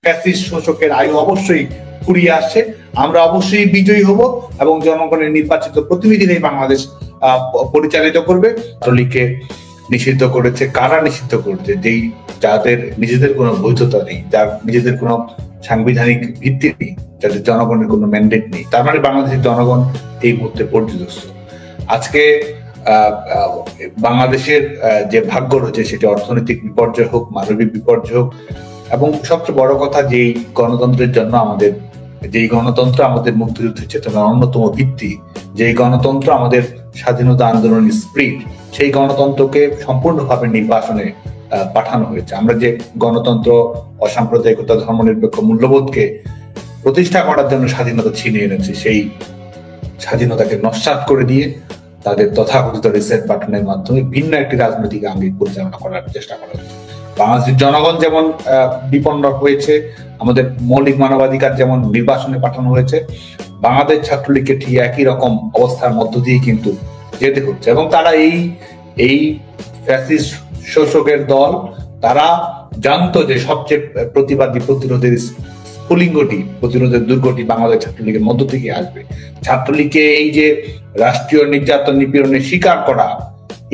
Fascist শোষকের আয়ু অবশ্যই ফুরিয়ে আসছে। আমরা অবশ্যই বিজয়ী হব এবং জনগণের নির্বাচিত প্রতিনিধিরাই বাংলাদেশ পরিচালিত করবে। ছাত্রলীগকে নিষিদ্ধ করেছে কারা নিষিদ্ধ করেছে? যাদের নিজেদের কোনো বৈধতা নেই, যার নিজেদের কোনো সাংবিধানিক ভিত্তি নেই, যাদের জনগণের কোনো ম্যান্ডেট নেই। তার মানে বাংলাদেশের জনগণ এই মুহূর্তে পর্যদস্ত। আজকে বাংলাদেশের যে ভাগ্য রয়েছে সেটি অর্থনৈতিক বিপর্যয় হোক, মানবিক বিপর্যয় হোক, এবং সবচেয়ে বড় কথা যেই গণতন্ত্রের জন্য যেই গণতন্ত্র আমাদের মুক্তিযুদ্ধের চেতনার অন্যতম ভিত্তি, যেই গণতন্ত্র আমাদের স্বাধীনতা আন্দোলনের স্পিরিট, সেই গণতন্ত্রকে সম্পূর্ণভাবে নির্বাসনে পাঠানো হয়েছে। আমরা যে গণতন্ত্র, অসাম্প্রদায়িকতা, ধর্মনিরপেক্ষ মূল্যবোধকে প্রতিষ্ঠা করার জন্য স্বাধীনতা ছিনিয়ে এনেছে, সেই স্বাধীনতাকে নস্যাৎ করে দিয়ে তাদের তথাকথিত রিসেট বাটনের মাধ্যমে ভিন্ন একটি রাজনৈতিক আঙ্গিক পরিচালনা করার চেষ্টা করা হচ্ছে। বাংলাদেশের জনগণ যেমন বিপন্ন হয়েছে, আমাদের মৌলিক মানবাধিকার যেমন নির্বাসনে পাঠানো হয়েছে, বাংলাদেশ ছাত্রলীগকে ঠিক একই রকম অবস্থার মধ্য দিয়ে কিন্তু যেতে হচ্ছে। এবং তারা এই ফ্যাসিস্ট শোষকের দল, তারা জানতো যে সবচেয়ে প্রতিবাদী প্রতিরোধের প্রতিরোধের দুর্গটি বাংলাদেশ ছাত্রলীগের মধ্য থেকে আসবে। ছাত্রলীগকে এই যে রাষ্ট্রীয় নির্যাতন নিপীড়নের শিকার করা,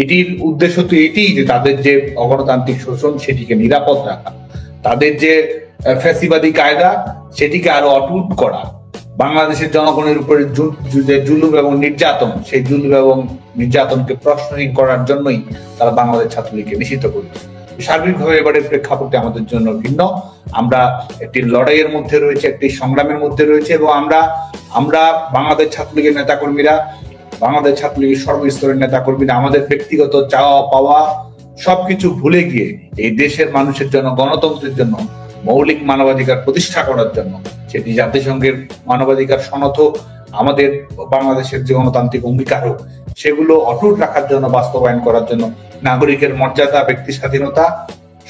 এটির উদ্দেশ্য তো এটি যে তাদের যে অগণতান্ত্রিক শোষণ সেটিকে নিরাপদ রাখা, তাদের যে ফ্যাসিবাদী কায়দা সেটিকে আরো অটুট করা, বাংলাদেশের জনগণের উপরে যে জুলুম এবং নির্যাতন, সেই জুলুম এবং নির্যাতনকে প্রশ্নহীন করার জন্যই তারা বাংলাদেশ ছাত্রলীগকে নিষিদ্ধ করেছে। সার্বিকভাবে এবারের প্রেক্ষাপটে আমাদের জন্য ভিন্ন। আমরা একটি লড়াইয়ের মধ্যে রয়েছে, একটি সংগ্রামের মধ্যে রয়েছে, এবং আমরা বাংলাদেশ ছাত্রলীগের নেতাকর্মীরা, বাংলাদেশ ছাত্রলীগের সর্বস্তরের নেতাকর্মীরা আমাদের ব্যক্তিগত চাওয়া পাওয়া সবকিছু ভুলে গিয়ে এই দেশের মানুষের জন্য, গণতন্ত্রের জন্য, মৌলিক মানবাধিকার প্রতিষ্ঠা করার জন্য, সেটি জাতিসংঘের মানবাধিকার সনদ হোক, আমাদের বাংলাদেশের যে গণতান্ত্রিক অঙ্গীকার হোক, সেগুলো অটুট রাখার জন্য, বাস্তবায়ন করার জন্য, নাগরিকের মর্যাদা, ব্যক্তি স্বাধীনতা,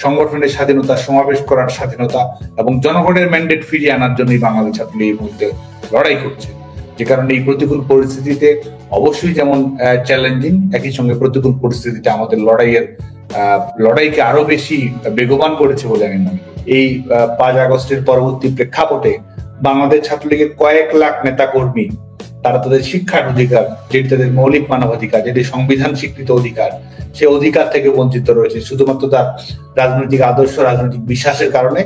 সংগঠনের স্বাধীনতা, সমাবেশ করার স্বাধীনতা এবং জনগণের ম্যান্ডেট ফিরিয়ে আনার জন্যই বাংলাদেশ ছাত্রলীগ এই মুহূর্তে লড়াই করছে। যে কারণে এই প্রতিকূল পরিস্থিতিতে অবশ্যই যেমন চ্যালেঞ্জিং, একই সঙ্গে প্রতিকূল পরিস্থিতিতে আমাদের লড়াইকে আরো বেশি বেগবান করেছে বলে আমি মনে করি। এই 5 আগস্টের পরবর্তী প্রেক্ষাপটে বাংলাদেশ ছাত্রলীগের কয়েক লাখ নেতা কর্মী, তারা তাদের শিক্ষার অধিকার, যেটি তাদের মৌলিক মানবাধিকার, যেটি সংবিধান স্বীকৃত অধিকার, সে অধিকার থেকে বঞ্চিত রয়েছে শুধুমাত্র তার রাজনৈতিক আদর্শ, রাজনৈতিক বিশ্বাসের কারণে।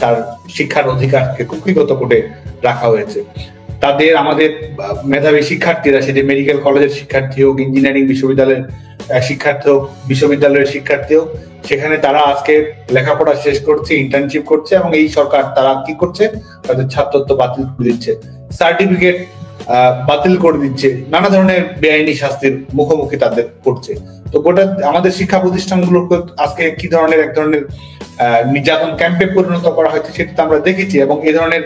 তার শিক্ষার অধিকারকে কুক্ষিগত করে রাখা হয়েছে। আমাদের মেধাবী শিক্ষার্থীরা, সেটি মেডিকেল কলেজের শিক্ষার্থী হোক, ইঞ্জিনিয়ারিং বিশ্ববিদ্যালয়ের শিক্ষার্থী হোক, বিশ্ববিদ্যালয়ের শিক্ষার্থী হোক, সেখানে তারা আজকে লেখাপড়া শেষ করছে, ইন্টার্নশিপ করছে, এবং এই সরকার তারা কি করছে? তাদের ছাত্রত্ব বাতিল করে দিচ্ছে, সার্টিফিকেট বাতিল করে দিচ্ছে, নানা ধরনের বেআইনি শাস্তির মুখোমুখি তাদের করছে। তো গোটা আমাদের শিক্ষা প্রতিষ্ঠানগুলোকে আজকে কি ধরনের এক ধরনের নির্যাতন ক্যাম্পে পরিণত করা হয়েছে সেটা তো আমরা দেখেছি। এবং এই ধরনের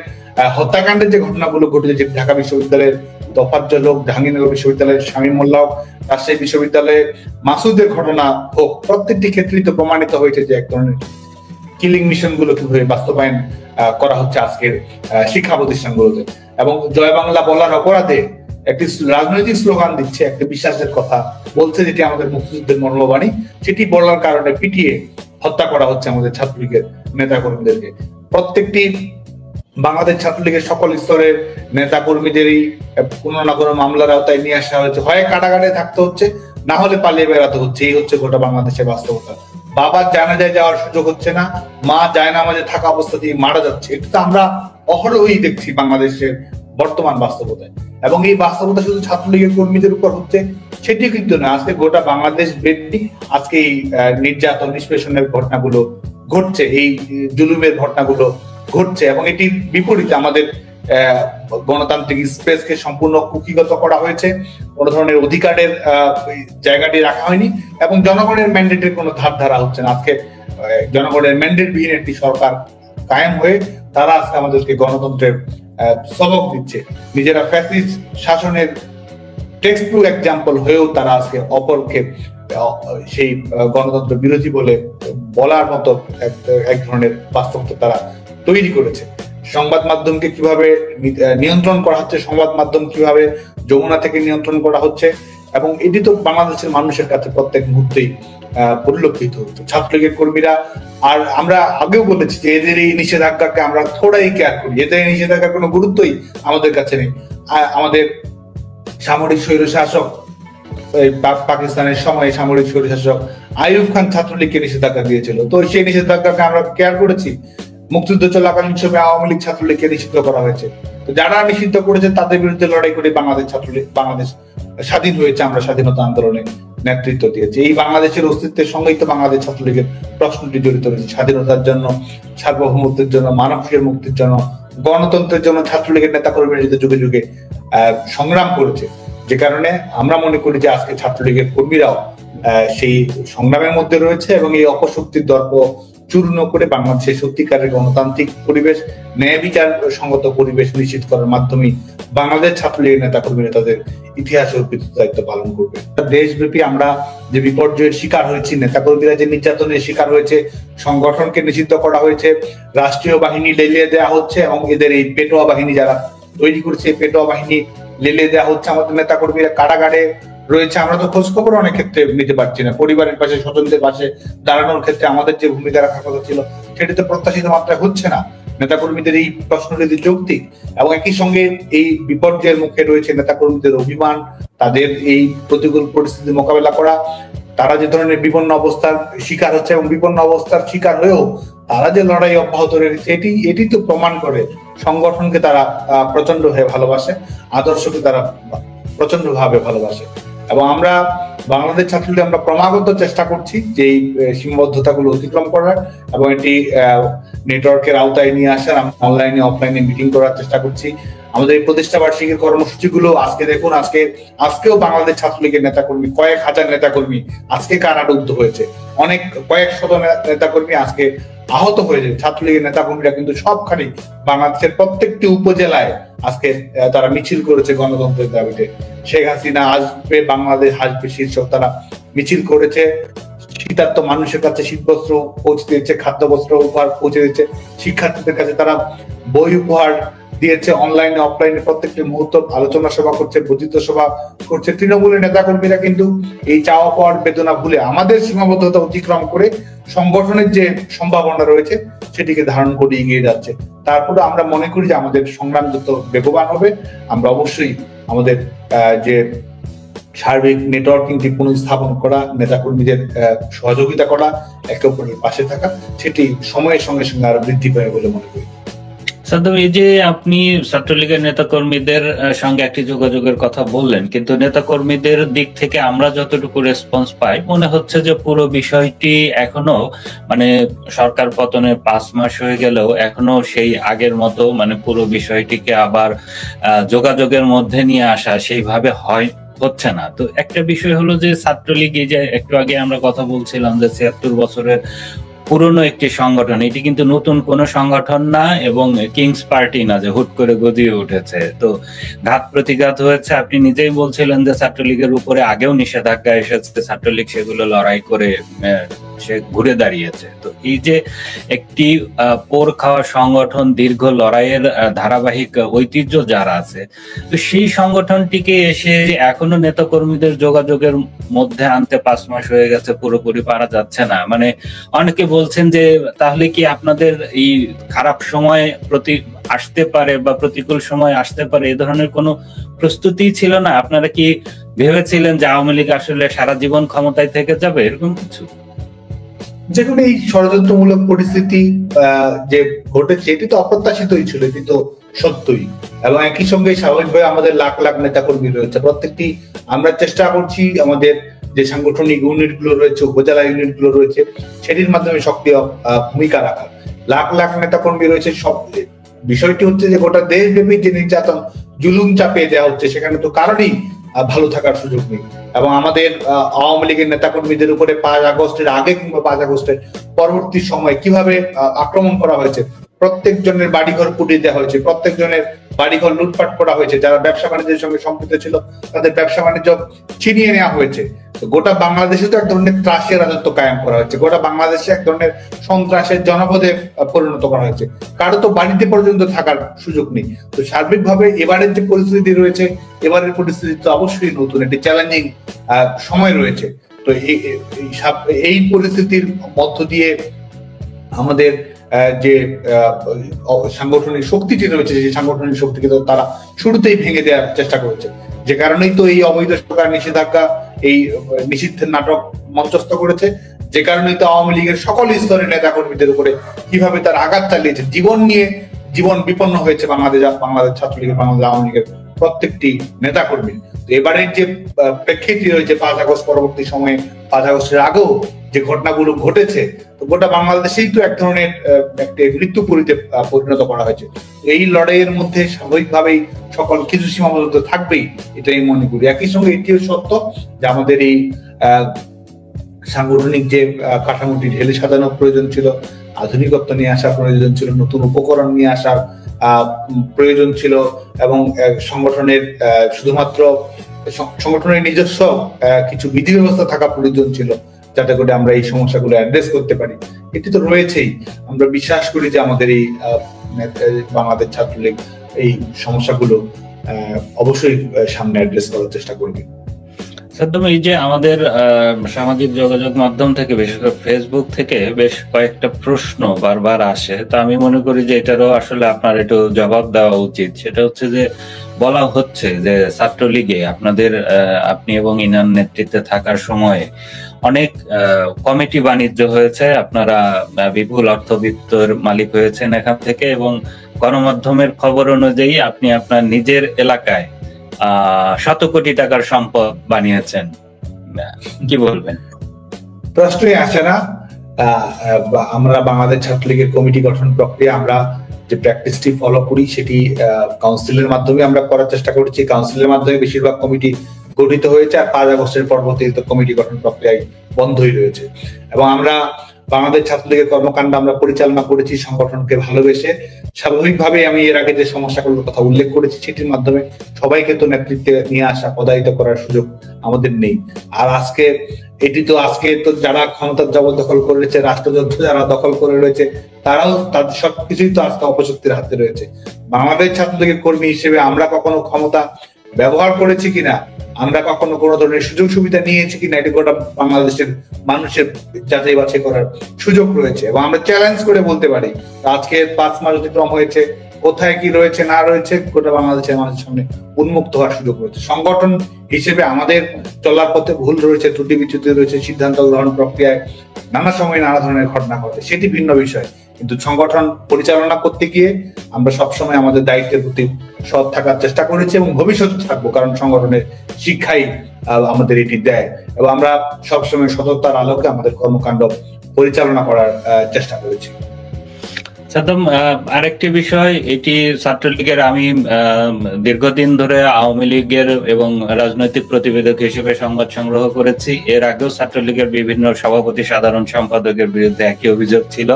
হত্যাকাণ্ডের যে ঘটনাগুলো ঘটেছে, ঢাকা বিশ্ববিদ্যালয়ের তোফাজ্জল হোক, জাহাঙ্গীরনগর বিশ্ববিদ্যালয়ের শামীম মোল্লা হোক, রাজশাহী বিশ্ববিদ্যালয়ে মাসুদের ঘটনা হোক, প্রত্যেকটি ক্ষেত্রেই তো প্রমাণিত হয়েছে যে এক ধরনের কিলিং মিশন গুলো কিভাবে বাস্তবায়ন করা হচ্ছে আজকের শিক্ষা প্রতিষ্ঠানগুলোতে। এবং জয় বাংলা বলার অপরাধে একটি রাজনৈতিক স্লোগান দিচ্ছে, একটা বিশ্বাসের কথা বলছে, যেটি আমাদের মুক্তিযুদ্ধের মর্মবাণী, সেটি বলার কারণে পিটিয়ে হত্যা করা হচ্ছে আমাদের ছাত্রলীগের নেতা কর্মীদেরকে। প্রত্যেকটি বাংলাদেশ ছাত্রলীগের সকল স্তরের নেতা কর্মীদেরই কোনো না কোনো মামলার আওতায় নিয়ে আসা হয়েছে, হয় কারাগারে থাকতে হচ্ছে, না হলে পালিয়ে বেড়াতে হচ্ছে। এই হচ্ছে গোটা বাংলাদেশের বাস্তবতা। বাবার জানাজায় যাওয়ার সুযোগ হচ্ছে না, মা জায়নামাজে থাকা অবস্থা দিয়ে মারা যাচ্ছে। এটা তো আমরা অহরহই দেখছি বাংলাদেশের বর্তমান বাস্তবতায়। এবং এই বাস্তবতা শুধু ছাত্রলীগের কর্মীদের উপর হচ্ছে সেটি কিন্তু না, আজকে গোটা বাংলাদেশ ব্যাপী আজকে এই নির্যাতন নিষ্পেষণের ঘটনাগুলো ঘটছে, এই জুলুমের ঘটনাগুলো ঘটছে। এবং এটির বিপরীতে আমাদের গণতান্ত্রিক স্পেসকে সম্পূর্ণ কুক্ষিগত করা হয়েছে, কোনো ধরনের অধিকারের জায়গাটি রাখা হয়নি, এবং জনগণের ম্যান্ডেটের কোনো ধার ধারা হচ্ছে না। আজকে জনগণের ম্যান্ডেট বিহীন একটি সরকার কায়েম হয়ে তারা আজকে আমাদেরকে গণতন্ত্রের সবক দিচ্ছে। নিজেরা ফ্যাসিস্ট শাসনের টেক্সট বুক এক্সাম্পল হয়েও তারা আজকে অপরকে সেই গণতন্ত্র বিরোধী বলে বলার মতো এক ধরনের বাস্তবতা তারা তৈরি করেছে। সংবাদ মাধ্যমকে কিভাবে নিয়ন্ত্রণ করা হচ্ছে, সংবাদ মাধ্যম কিভাবে যমুনা থেকে নিয়ন্ত্রণ করা হচ্ছে, এবং এটি তো বাংলাদেশের মানুষের কাছে প্রত্যেক মুহূর্তেই পরিলক্ষিত হচ্ছে। ছাত্রলীগের কর্মীরা, আর আমরা আগেও বলেছি যে এদের এই নিষেধাজ্ঞাকে আমরা থোড়াই কেয়ার করি, এদের এই নিষেধাজ্ঞার কোনো গুরুত্বই আমাদের কাছে নেই। আমাদের সামরিক স্বৈরশাসক পাকিস্তানের সময় সামরিক স্বৈরশাসক আইয়ুব খান ছাত্রলীগকে নিষেধাজ্ঞা দিয়েছিল, তো সেই নিষেধাজ্ঞাকে আমরা কেয়ার করেছি। মুক্তিযুদ্ধ চলাকালীন সময় আওয়ামী লীগ ছাত্রলীগকে নিষিদ্ধ করা হয়েছে, তো যারা নিষিদ্ধ করেছে তাদের বিরুদ্ধে লড়াই করে বাংলাদেশ ছাত্রলীগ, বাংলাদেশ স্বাধীন হয়েছে, আমরা স্বাধীনতা আন্দোলনে নেতৃত্ব দিয়েছি। এই বাংলাদেশের অস্তিত্বের সঙ্গেই তো বাংলাদেশ ছাত্রলীগের প্রশ্নটি জড়িত রয়েছে। স্বাধীনতার জন্য, সার্বভৌমত্বের জন্য, মানবসের মুক্তির জন্য, গণতন্ত্রের জন্য ছাত্রলীগের নেতা কর্মীরা যুগে যুগে সংগ্রাম করেছে, যে কারণে আমরা মনে করি যে আজকে ছাত্রলীগের কর্মীরাও সেই সংগ্রামের মধ্যে রয়েছে এবং এই অপশক্তির দর্প চূর্ণ করে বাংলাদেশের সত্যিকারের গণতান্ত্রিক পরিবেশ, ন্যায় বিচার সঙ্গত পরিবেশ নিশ্চিত করার মাধ্যমে বাংলাদেশ ছাত্রলীগের নেতা কর্মীরা তাদের ইতিহাস অর্পিত দায়িত্ব পালন করবে। দেশব্যাপী আমরা যে বিপর্যয়ের শিকার হয়েছি, নেতা কর্মীরা যে নির্যাতনের শিকার হয়েছে, সংগঠনকে নিষিদ্ধ করা হয়েছে, রাষ্ট্রীয় বাহিনী লেলিয়ে দেওয়া হচ্ছে এবং এদের এই পেটোয়া বাহিনী যারা তৈরি করেছে, পেটোয়া বাহিনী লেলিয়ে দেওয়া হচ্ছে। আমাদের নেতা কর্মীরা কারাগারে রয়েছে, আমরা তো খোঁজ খবর অনেক ক্ষেত্রে নিতে পারছি না। পরিবারের পাশে, স্বজনদের পাশে দাঁড়ানোর ক্ষেত্রে আমাদের যে ভূমিকা রাখার কথা ছিল সেটি তো প্রত্যাশিত মাত্রায় হচ্ছে না। নেতাকর্মীদের এই প্রশ্নটি যৌক্তিক এবং একই সঙ্গে এই বিপর্যয়ের মুখে রয়েছে নেতাকর্মীদের অভিমান, তাদের এই প্রতিকূল পরিস্থিতি মোকাবেলা করা, তারা যে ধরনের বিপন্ন অবস্থার শিকার হচ্ছে এবং বিপন্ন অবস্থার শিকার হয়েও তারা যে লড়াই অব্যাহত রেখেছে, এটি তো প্রমাণ করে সংগঠনকে তারা প্রচন্ড ভাবে ভালোবাসে, আদর্শকে তারা প্রচন্ড ভাবে ভালোবাসে। এবং আমরা বাংলাদেশ ছাত্রলীগ আমরা ক্রমাগত চেষ্টা করছি যে এই সীমাবদ্ধতাগুলো অতিক্রম করার এবং এটি নেটওয়ার্কের আওতায় নিয়ে আসার। অনলাইনে অফলাইনে মিটিং করার চেষ্টা করছি। আমাদের এই প্রতিষ্ঠা বার্ষিকীর কর্মসূচিগুলো আজকে দেখুন, আজকেও বাংলাদেশ ছাত্রলীগের নেতাকর্মী, কয়েক হাজার নেতাকর্মী আজকে কারারুদ্ধ হয়েছে, অনেক কয়েক শত নেতাকর্মী আজকে আহত হয়েছে। ছাত্রলীগের নেতাকর্মীরা কিন্তু সবখানে বাংলাদেশের প্রত্যেকটি উপজেলায় আজকে তারা মিছিল করেছে গণতন্ত্রের দাবিতে। শেখ হাসিনা আসবে, বাংলাদেশ আসবে শীর্ষক তারা মিছিল করেছে। শীতার্ত মানুষের কাছে শীতবস্ত্র পৌঁছে দিয়েছে, খাদ্য বস্ত্র উপহার পৌঁছে দিয়েছে, শিক্ষার্থীদের কাছে তারা বই উপহার দিয়েছে, অনলাইনে অফলাইনে প্রত্যেকটি মুহূর্ত আলোচনা সভা করছে, বর্ধিত সভা করছে। তৃণমূলের নেতাকর্মীরা কিন্তু এই চাওয়া পাওয়ার বেদনা ভুলে আমাদের সীমাবদ্ধতা অতিক্রম করে সংগঠনের যে সম্ভাবনা রয়েছে সেটিকে ধারণ করে এগিয়ে যাচ্ছে। তারপরে আমরা মনে করি যে আমাদের সংগ্রাম যত বেগবান হবে, আমরা অবশ্যই আমাদের যে সার্বিক নেটওয়ার্কিংটি পুনঃস্থাপন করা, নেতাকর্মীদের সহযোগিতা করা, একে অপরের পাশে থাকা, সেটি সময়ের সঙ্গে সঙ্গে আরো বৃদ্ধি পাবে বলে মনে করি। সাদ্দাম, এই যে আপনি ছাত্রলীগের নেতাকর্মীদের সঙ্গে একটি যোগাযোগের কথা বললেন, কিন্তু নেতাকর্মীদের দিক থেকে আমরা যতটুকু রেসপন্স পাই মনে হচ্ছে যে পুরো বিষয়টি এখনো মানে সরকার পতনের 5 মাস হয়ে গেলেও এখনো সেই আগের মতো মানে পুরো বিষয়টিকে আবার যোগাযোগের মধ্যে নিয়ে আসা সেইভাবে হচ্ছে না। তো একটা বিষয় হলো যে ছাত্রলীগ, এই যে একটু আগে আমরা কথা বলছিলাম যে 76 বছরের পুরনো একটি সংগঠন, এটি কিন্তু নতুন কোনো সংগঠন না এবং কিংস পার্টি না যে হুট করে গজিয়ে উঠেছে। তো ঘাত প্রতিঘাত হয়েছে। আপনি নিজেই বলছিলেন যে ছাত্রলীগের উপরে আগেও নিষেধাজ্ঞা এসেছে, ছাত্রলীগ সেগুলো লড়াই করে সে ঘুরে দাঁড়িয়েছে। তো এই যে একটি পোর খাওয়া সংগঠন, দীর্ঘ লড়াইয়ের ধারাবাহিক ঐতিহ্য যার আছে, তো সেই সংগঠনটিকে এসে এখনো নেতাকর্মীদের যোগাযোগের মধ্যে আনতে 5 মাস হয়ে গেছে, পুরোপুরি পারা যাচ্ছে না। মানে অনেকে বলছেন যে তাহলে কি আপনাদের এই খারাপ সময় আসতে পারে বা প্রতিকূল সময় আসতে পারে, এ ধরনের কোনো প্রস্তুতি ছিল না? আপনারা কি ভেবেছিলেন যে আওয়ামী লীগ আসলে সারা জীবন ক্ষমতায় থেকে যাবে, এরকম কিছু? যেখানে এই ষড়যন্ত্রমূলক পরিস্থিতি যে ঘটেছে এটি তো অপ্রত্যাশিতই ছিল, এটি তো সত্যই। এবং একই সঙ্গে স্বাভাবিকভাবে আমাদের লাখ লাখ নেতাকর্মী রয়েছে, প্রত্যেকটি আমরা চেষ্টা করছি আমাদের যে সাংগঠনিক ইউনিট গুলো রয়েছে, উপজেলা ইউনিট গুলো রয়েছে, সেটির মাধ্যমে সক্রিয় ভূমিকা রাখা। লাখ লাখ নেতাকর্মী রয়েছে। সব বিষয়টি হচ্ছে যে গোটা দেশব্যাপী যে নির্যাতন, জুলুম চাপিয়ে দেওয়া হচ্ছে, সেখানে তো কারণই ভালো থাকার সুযোগ নেই। এবং আমাদের আওয়ামী লীগের নেতাকর্মীদের উপরে 5 আগস্টের আগে কিংবা 5 আগস্টের পরবর্তী সময়ে কিভাবে আক্রমণ করা হয়েছে প্রত্যেক জনের বাড়িঘর পুড়িয়ে দেওয়া হয়েছে, প্রত্যেক জনের বাড়িঘর লুটপাট করা হয়েছে, যারা ব্যবসা বাণিজ্যের সঙ্গে সম্পৃক্ত ছিল তাদের ব্যবসা বাণিজ্য ছিনিয়ে নেওয়া হয়েছে। গোটা বাংলাদেশে তো এক ধরনের ত্রাসের রাজত্ব কায়েম করা হয়েছে, গোটা বাংলাদেশে এক ধরনের সন্ত্রাসের জনপদে পরিণত করা হয়েছে, কারো তো বাড়িতে পর্যন্ত থাকার সুযোগ নেই। তো সার্বিকভাবে এবারের যে পরিস্থিতি রয়েছে, এবারের পরিস্থিতি তো অবশ্যই নতুন, একটি চ্যালেঞ্জিং সময় রয়েছে। তো এই পরিস্থিতির মধ্য দিয়ে আমাদের যে সাংগঠনিক শক্তিটি রয়েছে, সেই সাংগঠনিক শক্তিকে তো তারা শুরুতেই ভেঙে দেওয়ার চেষ্টা করেছে, যে কারণেই তো এই অবৈধ সরকার নিষেধাজ্ঞা, এই নিষিদ্ধের নাটক মঞ্চস্থ করেছে, যে কারণেই তো আওয়ামী লীগের সকল স্তরের নেতা কর্মীদের উপরে কিভাবে তার আঘাত চালিয়েছে, জীবন বিপন্ন হয়েছে বাংলাদেশ ছাত্রলীগের, বাংলাদেশ আওয়ামী লীগের প্রত্যেকটি নেতা কর্মী। এবারের যে প্রেক্ষিতটি রয়েছে 5 আগস্ট পরবর্তী সময়ে, 5 আগস্টের আগেও যে ঘটনাগুলো ঘটেছে, তো গোটা বাংলাদেশেই তো এক ধরনের একটি মৃত্যুপুরীতে পরিণত করা হয়েছে। এই লড়াইয়ের মধ্যে স্বাভাবিকভাবেই সকল কিছু সীমাবদ্ধ থাকবেই, এটাই মনে করি। একই সঙ্গে এটিও সত্য যে আমাদের এই সাংগঠনিক যে কাঠামোটি ঢেলে সাজানোর প্রয়োজন ছিল, আধুনিকত্ব নিয়ে আসার প্রয়োজন ছিল, নতুন উপকরণ নিয়ে আসার প্রয়োজন ছিল, এবং সংগঠনের শুধুমাত্র সংগঠনের নিজস্ব কিছু বিধি ব্যবস্থা থাকা প্রয়োজন ছিল, যাতে করে আমরা এই সমস্যাগুলো অ্যাড্রেস করতে পারি। এটি তো রয়েছেই। আমরা বিশ্বাস করি যে আমাদের এই বাংলাদেশ ছাত্রলীগ এই সমস্যাগুলো অবশ্যই সামনে অ্যাড্রেস করার চেষ্টা করবে। একদম। এই যে আমাদের সামাজিক যোগাযোগ মাধ্যম থেকে, বিশেষ করে ফেসবুক থেকে বেশ কয়েকটা প্রশ্ন বারবার আসে, তো আমি মনে করি যে এটারও আসলে আপনার একটু জবাব দেওয়া উচিত। সেটা হচ্ছে যে বলা হচ্ছে যে ছাত্রলীগে আপনি এবং ইনার নেতৃত্বে থাকার সময় অনেক কমিটি বাণিজ্য হয়েছে, আপনারা বিপুল অর্থবিত্তর মালিক হয়েছেন এখান থেকে, এবং গণমাধ্যমের খবর অনুযায়ী আপনি আপনার নিজের এলাকায় 100 কোটি টাকার সম্পদ বানিয়েছেন। কি বলবেন? প্রশ্নই আসে না। আমরা বাংলাদেশ ছাত্রলীগের কমিটি গঠন প্রক্রিয়া, আমরা যে প্র্যাকটিসটি ফলো করি সেটি কাউন্সিলের মাধ্যমে আমরা করার চেষ্টা করছি। কাউন্সিলের মাধ্যমে বেশিরভাগ কমিটি গঠিত হয়েছে, আর 5 আগস্টের পরবর্তী কমিটি গঠন প্রক্রিয়ায় বন্ধই রয়েছে। এবং আমরা বাংলাদেশ ছাত্রলীগের কর্মকাণ্ড আমরা পরিচালনা করেছি সংগঠনকে ভালোবেসে। স্বাভাবিকভাবে আমি এর আগে যে সমস্যাগুলোর কথা উল্লেখ করেছি, সেটির মাধ্যমে সবাইকে তো নেতৃত্বে নিয়ে আসা, পদায়িত করার সুযোগ আমাদের নেই। আর আজকে তো যারা ক্ষমতার জবরদখল করে রয়েছে, রাষ্ট্রযন্ত্র যারা দখল করে রয়েছে, তারাও তাদের সবকিছুই তো আজকে অপশক্তির হাতে রয়েছে। বাংলাদেশ ছাত্রলীগের কর্মী হিসেবে আমরা কখনো ক্ষমতা ব্যবহার করেছি কিনা, আমরা কখনো কোনো ধরনের সুযোগ সুবিধা নিয়েছি কিনা, এটি গোটা বাংলাদেশের মানুষের যাচাই বাছাই করার সুযোগ রয়েছে। এবং আমরা চ্যালেঞ্জ করে বলতে পারি, আজকে 5 মাস অতিক্রম হয়েছে, কোথায় কি রয়েছে না রয়েছে গোটা বাংলাদেশের মানুষের সামনে উন্মুক্ত হওয়ার সুযোগ রয়েছে। সংগঠন হিসেবে আমাদের চলার পথে ভুল রয়েছে, ত্রুটি বিচ্যুতি রয়েছে, সিদ্ধান্ত গ্রহণ প্রক্রিয়ায় নানা সময় নানা ধরনের ঘটনা ঘটে, সেটি ভিন্ন বিষয়। কিন্তু সংগঠন পরিচালনা করতে গিয়ে আমরা সবসময় আমাদের দায়িত্বের প্রতি সৎ থাকার চেষ্টা করেছি এবং ভবিষ্যতে থাকবো, কারণ সংগঠনের শিক্ষাই আমাদের এটি দেয়। এবং আমরা সবসময় সততার আলোকে আমাদের কর্মকাণ্ড পরিচালনা করার চেষ্টা করেছি। সাদ্দাম, আরেকটি বিষয়, এটি ছাত্রলীগের, আমি দীর্ঘদিন ধরে আওয়ামী লীগের এবং রাজনৈতিক প্রতিবেদক হিসেবে সংবাদ সংগ্রহ করেছি। এর আগেও ছাত্রলীগের বিভিন্ন সভাপতি, সাধারণ সম্পাদকের বিরুদ্ধে একই অভিযোগ ছিল,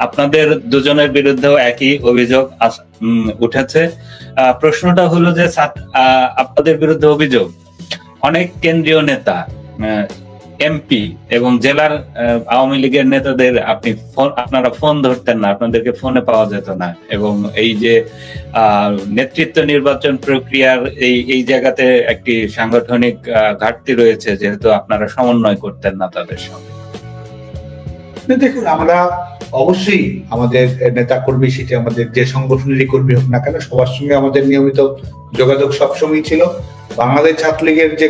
আপনাদের দুজনের বিরুদ্ধেও একই অভিযোগ উঠেছে। প্রশ্নটা হলো যে আপনাদের বিরুদ্ধে অভিযোগ অনেক কেন্দ্রীয় নেতা, এমপি এবং জেলার আওয়ামী লীগের নেতাদের আপনারা ফোন ধরতেন না, আপনাদেরকে ফোনে পাওয়া যেত না, এবং এই যে নেতৃত্ব নির্বাচন প্রক্রিয়ার এই জায়গাতে একটি সাংগঠনিক ঘাটতি রয়েছে, যেহেতু আপনারা সমন্বয় করতেন না তাদের সঙ্গে। দেখুন, আমরা অবশ্যই আমাদের নেতা কর্মী, সেটি আমাদের যে সংগঠনেরই কর্মী হোক না কেন, সবার সঙ্গে আমাদের নিয়মিত যোগাযোগ সবসময় ছিল। বাংলাদেশ ছাত্রলীগের যে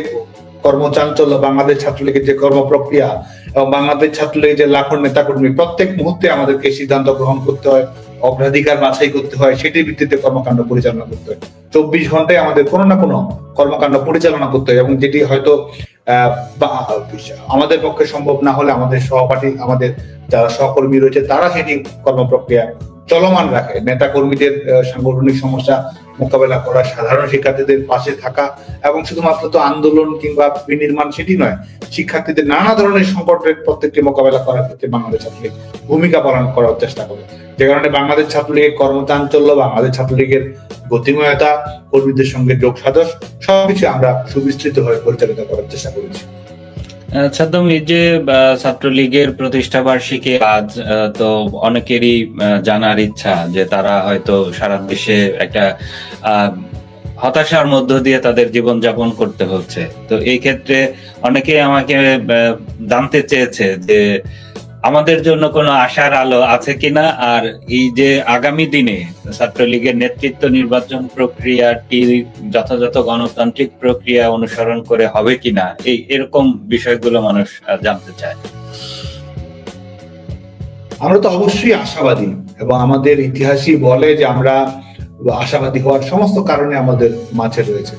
কর্মচাঞ্চল্য, বাংলাদেশ ছাত্রলীগের যে কর্ম প্রক্রিয়া এবং বাংলাদেশ ছাত্রলীগের যে লাখো নেতা কর্মী, প্রত্যেক মুহূর্তে আমাদেরকে সিদ্ধান্ত গ্রহণ করতে হয়, অগ্রাধিকার বাছাই করতে হয়, সেটির ভিত্তিতে কর্মকাণ্ড পরিচালনা করতে হয়। 24 ঘন্টায় আমাদের কোনো না কোনো কর্মকাণ্ড পরিচালনা করতে হয়, এবং যেটি হয়তো আমাদের পক্ষে সম্ভব না হলে আমাদের সহপাঠী, আমাদের যারা সহকর্মী রয়েছে, তারা সেটি কর্মপ্রক্রিয়া চলমান রাখে, নেতা কর্মীদের সাংগঠনিক সমস্যা মোকাবেলা করা, সাধারণ শিক্ষার্থীদের পাশে থাকা, এবং শুধুমাত্র তো আন্দোলন কিংবা বিনির্মাণ সেটি নয়, শিক্ষার্থীদের নানা ধরনের সংকটের প্রত্যেকটি মোকাবেলা করার ক্ষেত্রে বাংলাদেশ ছাত্রলীগ ভূমিকা পালন করার চেষ্টা করে। যে কারণে বাংলাদেশ ছাত্রলীগের কর্মচাঞ্চল্য, বাংলাদেশ ছাত্রলীগের গতিময়তা, কর্মীদের সঙ্গে যোগ সাজস সবকিছু আমরা সুবিস্তৃতভাবে পরিচালিত করার চেষ্টা করেছি। সাদ্দাম, এই যে ছাত্রলীগের প্রতিষ্ঠা বার্ষিকী আজ, তো অনেকেরই জানার ইচ্ছা যে তারা হয়তো সারা দেশে একটা হতাশার মধ্য দিয়ে তাদের জীবন যাপন করতে হচ্ছে। তো এই ক্ষেত্রে অনেকে আমাকে জানতে চেয়েছে যে আমাদের জন্য কোনো আশার আলো আছে কিনা, আর এই যে আগামী দিনে ছাত্রলীগের নেতৃত্ব নির্বাচন প্রক্রিয়াটি যথাযথ গণতান্ত্রিক প্রক্রিয়া অনুসরণ করে হবে কিনা, এরকম বিষয়গুলো মানুষ জানতে চায়। আমরা তো অবশ্যই আশাবাদী, এবং আমাদের ইতিহাসই বলে যে আমরা আশাবাদী হওয়ার সমস্ত কারণে আমাদের মাঝে রয়েছে।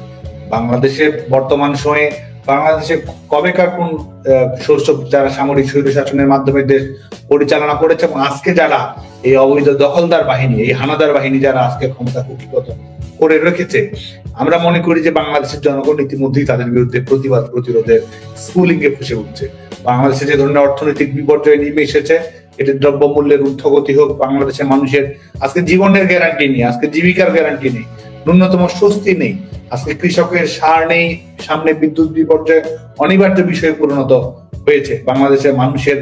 বাংলাদেশের বর্তমান সময়ে বাংলাদেশে কবেকার কোন যারা সামরিক স্বৈর শাসনের মাধ্যমে দেশ পরিচালনা করেছে, এবং আজকে যারা এই অবৈধ দখলদার বাহিনী, এই হানাদার বাহিনী যারা আজকে ক্ষমতা কুক্ষিগত করে রেখেছে, আমরা মনে করি যে বাংলাদেশের জনগণ ইতিমধ্যেই তাদের বিরুদ্ধে প্রতিবাদ প্রতিরোধের স্ফুলিঙ্গে ফুসে উঠছে। বাংলাদেশে যে ধরনের অর্থনৈতিক বিপর্যয় নেমে এসেছে, এটি দ্রব্যমূল্যের ঊর্ধ্বগতি হোক, বাংলাদেশের মানুষের আজকে জীবনের গ্যারান্টি নেই, আজকে জীবিকার গ্যারান্টি নেই, ন্যূনতম স্বস্তি নেই, আজকে কৃষকের সার নেই, সামনে বিদ্যুৎ বিপর্যয় অনিবার্য বিষয়ে পরিণত হয়েছে। বাংলাদেশের মানুষের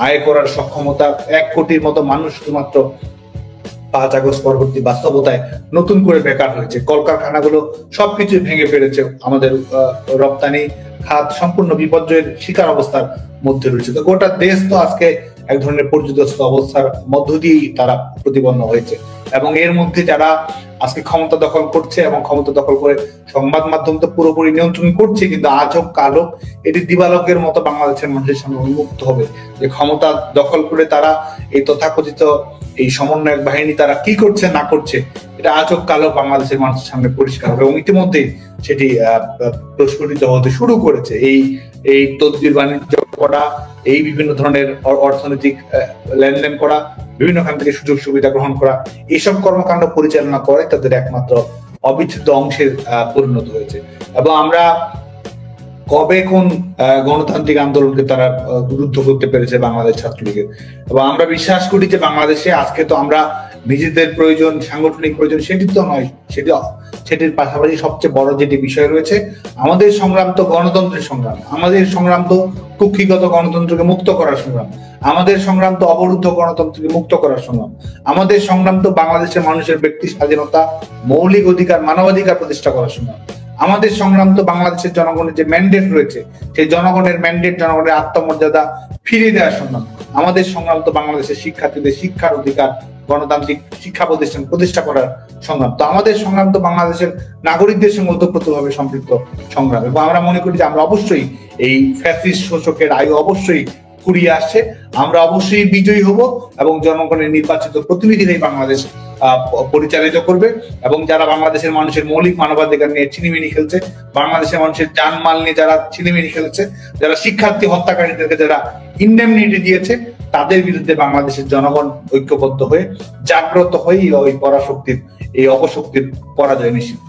আয় করার সক্ষমতা, 1 কোটির মতো মানুষ শুধুমাত্র 5 আগস্ট পরবর্তী বাস্তবতায় নতুন করে বেকার হয়েছে। কলকারখানাগুলো সবকিছু ভেঙে ফেলেছে, আমাদের রপ্তানি খাত সম্পূর্ণ বিপর্যয়ের শিকার অবস্থার মধ্যে রয়েছে। তো গোটা দেশ তো আজকে এক ধরনের পর্যদস্ত অবস্থার মধ্য দিয়েই তারা প্রতিপন্ন হয়েছে, এবং এর মধ্যে যারা আজকে ক্ষমতা দখল করছে এবং ক্ষমতা দখল করে সংবাদ মাধ্যম তো পুরোপুরি নিয়ন্ত্রণ করছে, কিন্তু আজ হোক কাল হোক এটি দিবালোকের মতো বাংলাদেশের মানুষের সামনে উন্মুক্ত হবে যে ক্ষমতা দখল করে তারা এই তথাকথিত এই সমন্বয়ক বাহিনী তারা কি করছে না করছে, এটা আজ হোক কাল হোক বাংলাদেশের মানুষের সামনে পরিষ্কার হবে। এবং ইতিমধ্যেই সেটি প্রস্ফুটিত হতে শুরু করেছে। এই তদবির বাণিজ্য করা, এই বিভিন্ন ধরনের অর্থনৈতিক লেনদেন করা, বিভিন্ন খান থেকে সুযোগ সুবিধা গ্রহণ করা, এইসব কর্মকাণ্ড পরিচালনা করে তাদের একমাত্র অবিচ্ছেদ্য অংশে পরিণত হয়েছে। এবং আমরা কবে কোন গণতান্ত্রিক আন্দোলনকে তারা রুদ্ধ করতে পেরেছে বাংলাদেশ ছাত্রলীগের, এবং আমরা বিশ্বাস করি যে বাংলাদেশে আজকে তো আমরা নিজেদের প্রয়োজন, সাংগঠনিক প্রয়োজন সেটি তো নয়, সেটির পাশাপাশি সবচেয়ে বড় যেটি বিষয় রয়েছে, আমাদের সংগ্রাম তো গণতন্ত্রের সংগ্রাম, আমাদের সংগ্রাম তো কুক্ষিগত গণতন্ত্রকে মুক্ত করার সংগ্রাম, আমাদের সংগ্রাম তো অবরুদ্ধ গণতন্ত্রকে মুক্ত করার সংগ্রাম, আমাদের সংগ্রাম তো বাংলাদেশের মানুষের ব্যক্তি স্বাধীনতা, মৌলিক অধিকার, মানবাধিকার প্রতিষ্ঠা করার সংগ্রাম, আমাদের সংগ্রাম তো বাংলাদেশের জনগণের যে ম্যান্ডেট রয়েছে সেই জনগণের ম্যান্ডেট, জনগণের আত্মমর্যাদা ফিরিয়ে দেওয়ার সংগ্রাম, আমাদের সংগ্রাম তো বাংলাদেশের শিক্ষার্থীদের শিক্ষার অধিকার, গণতান্ত্রিক শিক্ষা প্রতিষ্ঠান প্রতিষ্ঠা করার সংগ্রাম। তো আমাদের সংগ্রাম তো বাংলাদেশের নাগরিকদের সঙ্গে ওতপ্রোতভাবে সম্পৃক্ত সংগ্রাম, এবং আমরা মনে করি যে আমরা অবশ্যই এই ফ্যাসিস্ট শোষকের আয়ু অবশ্যই ফুরিয়ে আসছে, আমরা অবশ্যই বিজয়ী হব, এবং জনগণের নির্বাচিত প্রতিনিধিরাই বাংলাদেশ পরিচালিত করবে। এবং যারা বাংলাদেশের মানুষের মৌলিক মানবাধিকার নিয়ে ছিনিমিনি খেলছে, বাংলাদেশের মানুষের জানমাল নিয়ে যারা ছিনিমিনি খেলছে, যারা শিক্ষার্থী হত্যাকারীদেরকে যারা ইন্ডেমনিটি দিয়েছে, তাদের বিরুদ্ধে বাংলাদেশের জনগণ ঐক্যবদ্ধ হয়ে জাগ্রত হয়ে এই পরাশক্তির, এই অপশক্তির পরাজয় নিশ্চিত।